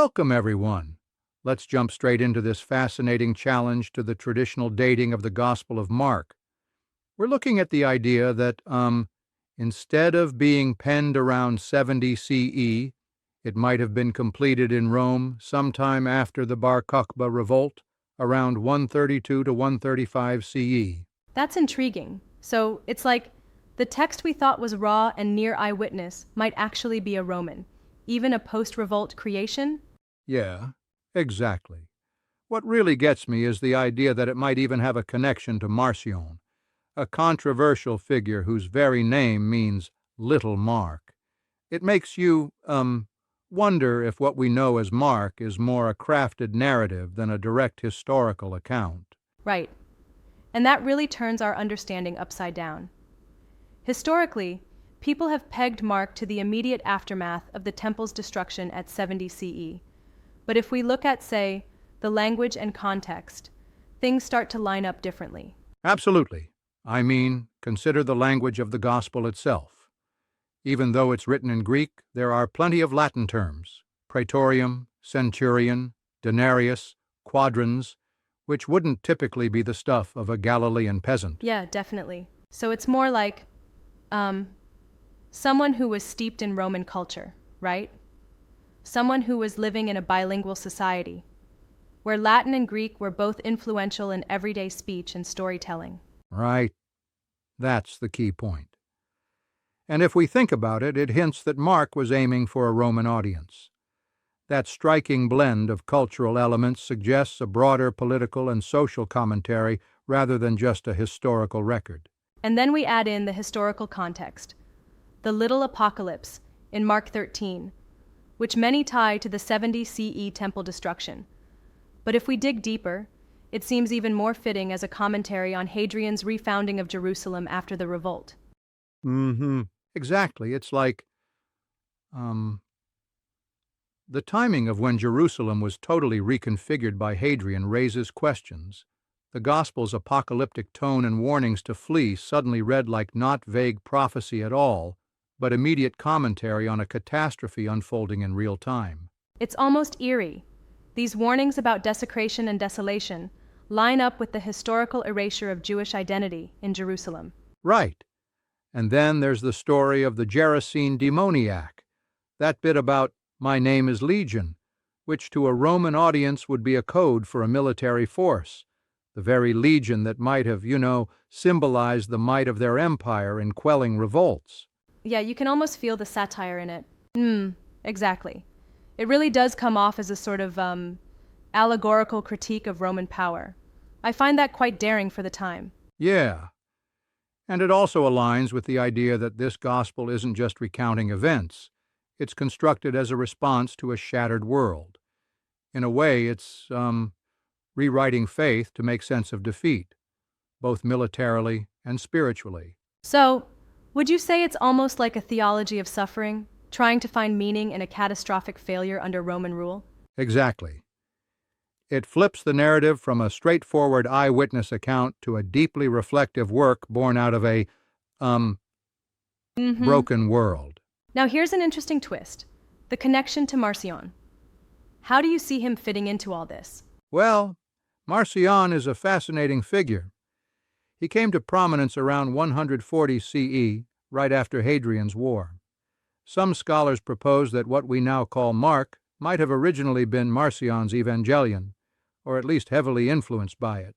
Welcome, everyone. Let's jump straight into this fascinating challenge to the traditional dating of the Gospel of Mark. We're looking at the idea that, instead of being penned around 70 CE, it might have been completed in Rome sometime after the Bar Kokhba revolt, around 132 to 135 CE. That's intriguing. So it's like the text we thought was raw and near eyewitness might actually be a Roman, even a post-revolt creation? Yeah, exactly. What really gets me is the idea that it might even have a connection to Marcion, a controversial figure whose very name means little Mark. It makes you, wonder if what we know as Mark is more a crafted narrative than a direct historical account. Right. And that really turns our understanding upside down. Historically, people have pegged Mark to the immediate aftermath of the temple's destruction at 70 CE. But if we look at, say, the language and context, things start to line up differently. Absolutely. I mean, consider the language of the Gospel itself. Even though it's written in Greek, there are plenty of Latin terms: praetorium, centurion, denarius, quadrans, which wouldn't typically be the stuff of a Galilean peasant. Yeah, definitely. So it's more like, someone who was steeped in Roman culture, right? Someone who was living in a bilingual society, where Latin and Greek were both influential in everyday speech and storytelling. Right. That's the key point. And if we think about it, it hints that Mark was aiming for a Roman audience. That striking blend of cultural elements suggests a broader political and social commentary rather than just a historical record. And then we add in the historical context, the little apocalypse in Mark 13, which many tie to the 70 CE temple destruction. But if we dig deeper, it seems even more fitting as a commentary on Hadrian's refounding of Jerusalem after the revolt. Exactly. It's like, the timing of when Jerusalem was totally reconfigured by Hadrian raises questions. The Gospel's apocalyptic tone and warnings to flee suddenly read like not vague prophecy at all, but immediate commentary on a catastrophe unfolding in real time. It's almost eerie. These warnings about desecration and desolation line up with the historical erasure of Jewish identity in Jerusalem. Right. And then there's the story of the Gerasene demoniac, that bit about "my name is Legion," which to a Roman audience would be a code for a military force, the very legion that might have, symbolized the might of their empire in quelling revolts. Yeah, you can almost feel the satire in it. Exactly. It really does come off as a sort of allegorical critique of Roman power. I find that quite daring for the time. Yeah. And it also aligns with the idea that this gospel isn't just recounting events. It's constructed as a response to a shattered world. In a way, it's rewriting faith to make sense of defeat, both militarily and spiritually. So, would you say it's almost like a theology of suffering, trying to find meaning in a catastrophic failure under Roman rule? Exactly. It flips the narrative from a straightforward eyewitness account to a deeply reflective work born out of a, broken world. Now here's an interesting twist, the connection to Marcion. How do you see him fitting into all this? Well, Marcion is a fascinating figure. He came to prominence around 140 CE, right after Hadrian's War. Some scholars propose that what we now call Mark might have originally been Marcion's Evangelion, or at least heavily influenced by it.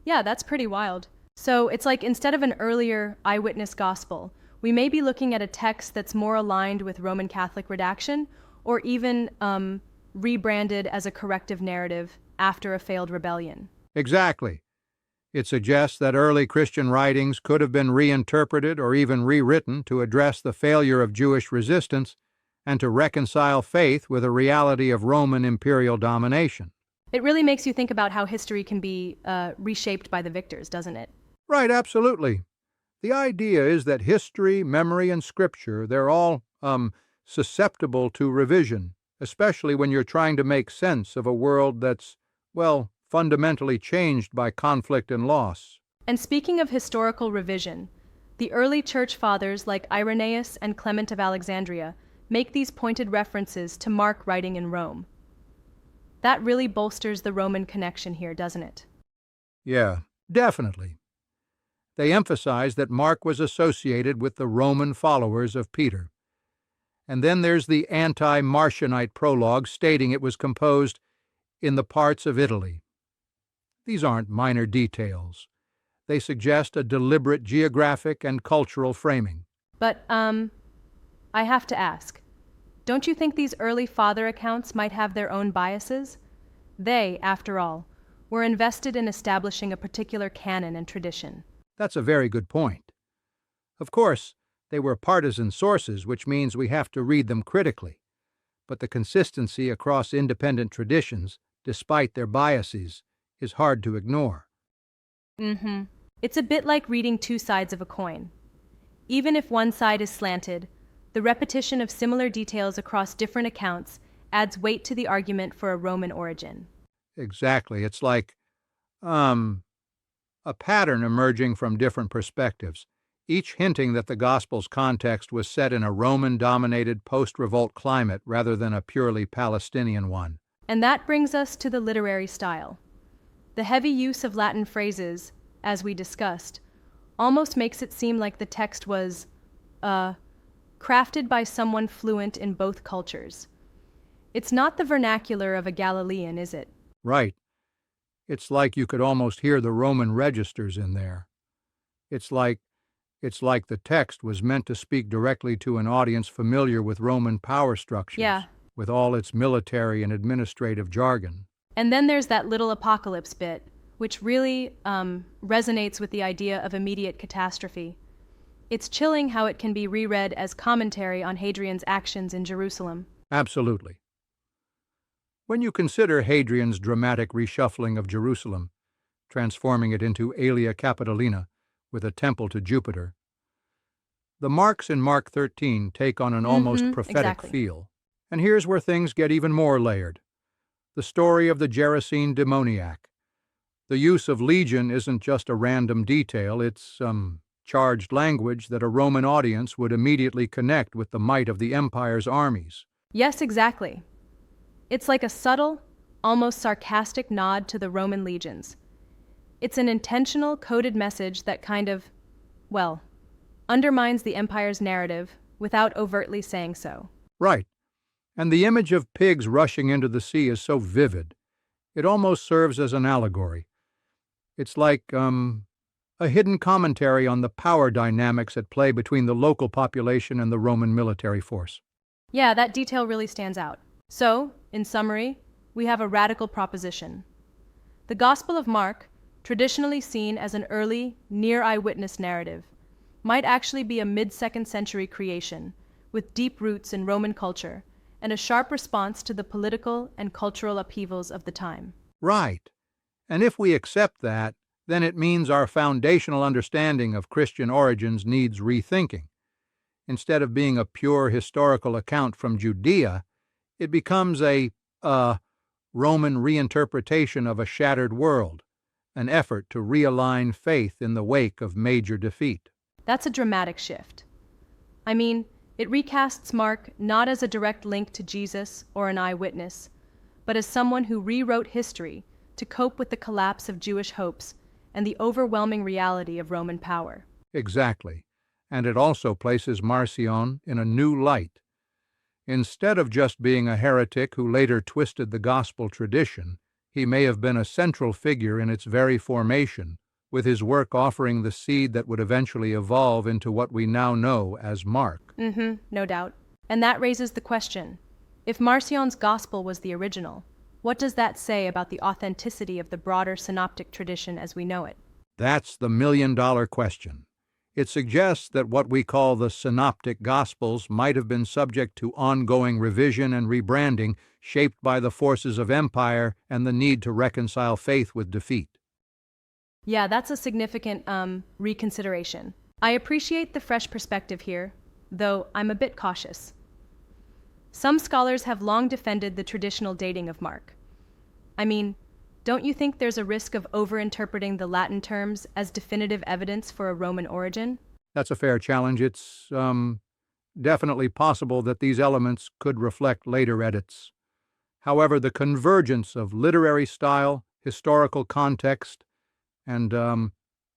Yeah, that's pretty wild. So it's like instead of an earlier eyewitness gospel, we may be looking at a text that's more aligned with Roman Catholic redaction, or even rebranded as a corrective narrative after a failed rebellion. Exactly. It suggests that early Christian writings could have been reinterpreted or even rewritten to address the failure of Jewish resistance and to reconcile faith with a reality of Roman imperial domination. It really makes you think about how history can be reshaped by the victors, doesn't it? Right, absolutely. The idea is that history, memory, and scripture, they're all susceptible to revision, especially when you're trying to make sense of a world that's, fundamentally changed by conflict and loss. And speaking of historical revision, the early church fathers like Irenaeus and Clement of Alexandria make these pointed references to Mark writing in Rome. That really bolsters the Roman connection here, doesn't it? Yeah, definitely. They emphasize that Mark was associated with the Roman followers of Peter. And then there's the anti-Marcionite prologue stating it was composed in the parts of Italy. These aren't minor details. They suggest a deliberate geographic and cultural framing. But, I have to ask, don't you think these early father accounts might have their own biases? They, after all, were invested in establishing a particular canon and tradition. That's a very good point. Of course, they were partisan sources, which means we have to read them critically. But the consistency across independent traditions, despite their biases, is hard to ignore. It's a bit like reading two sides of a coin. Even if one side is slanted, the repetition of similar details across different accounts adds weight to the argument for a Roman origin. Exactly. It's like, a pattern emerging from different perspectives, each hinting that the Gospel's context was set in a Roman-dominated post-revolt climate rather than a purely Palestinian one. And that brings us to the literary style. The heavy use of Latin phrases, as we discussed, almost makes it seem like the text was, crafted by someone fluent in both cultures. It's not the vernacular of a Galilean, is it? Right. It's like you could almost hear the Roman registers in there. It's like the text was meant to speak directly to an audience familiar with Roman power structures, Yeah. with all its military and administrative jargon. And then there's that little apocalypse bit, which really resonates with the idea of immediate catastrophe. It's chilling how it can be reread as commentary on Hadrian's actions in Jerusalem. Absolutely. When you consider Hadrian's dramatic reshuffling of Jerusalem, transforming it into Aelia Capitolina with a temple to Jupiter, the marks in Mark 13 take on an almost prophetic feel. And here's where things get even more layered. The story of the Gerasene demoniac. The use of legion isn't just a random detail, it's charged language that a Roman audience would immediately connect with the might of the empire's armies. Yes, exactly. It's like a subtle, almost sarcastic nod to the Roman legions. It's an intentional, coded message that kind of, well, undermines the empire's narrative without overtly saying so. Right. And the image of pigs rushing into the sea is so vivid. It almost serves as an allegory. It's like, a hidden commentary on the power dynamics at play between the local population and the Roman military force. Yeah, that detail really stands out. So, in summary, we have a radical proposition. The Gospel of Mark, traditionally seen as an early, near-eyewitness narrative, might actually be a mid-2nd century creation, with deep roots in Roman culture, and a sharp response to the political and cultural upheavals of the time. Right. And if we accept that, then it means our foundational understanding of Christian origins needs rethinking. Instead of being a pure historical account from Judea, it becomes a Roman reinterpretation of a shattered world, an effort to realign faith in the wake of major defeat. That's a dramatic shift. I mean, it recasts Mark not as a direct link to Jesus or an eyewitness, but as someone who rewrote history to cope with the collapse of Jewish hopes and the overwhelming reality of Roman power. Exactly. And it also places Marcion in a new light. Instead of just being a heretic who later twisted the gospel tradition, he may have been a central figure in its very formation, with his work offering the seed that would eventually evolve into what we now know as Mark. No doubt. And that raises the question, if Marcion's gospel was the original, what does that say about the authenticity of the broader synoptic tradition as we know it? That's the million-dollar question. It suggests that what we call the synoptic gospels might have been subject to ongoing revision and rebranding shaped by the forces of empire and the need to reconcile faith with defeat. Yeah, that's a significant reconsideration. I appreciate the fresh perspective here, though I'm a bit cautious. Some scholars have long defended the traditional dating of Mark. I mean, don't you think there's a risk of overinterpreting the Latin terms as definitive evidence for a Roman origin? That's a fair challenge. It's definitely possible that these elements could reflect later edits. However, the convergence of literary style, historical context, and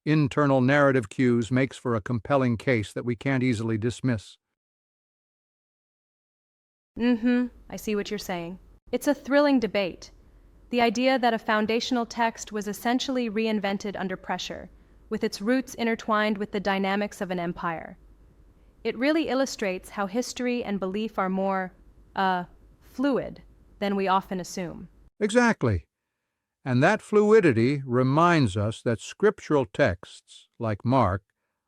internal narrative cues makes for a compelling case that we can't easily dismiss. I see what you're saying. It's a thrilling debate. The idea that a foundational text was essentially reinvented under pressure, with its roots intertwined with the dynamics of an empire. It really illustrates how history and belief are more, fluid than we often assume. Exactly. And that fluidity reminds us that scriptural texts, like Mark,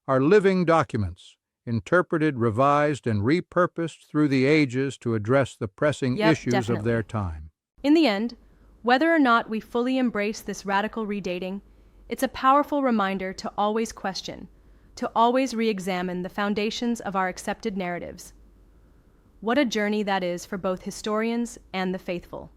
are living documents, interpreted, revised, and repurposed through the ages to address the pressing Yep, issues of their definitely. time. In the end, whether or not we fully embrace this radical redating, it's a powerful reminder to always question, to always re-examine the foundations of our accepted narratives. What a journey that is for both historians and the faithful.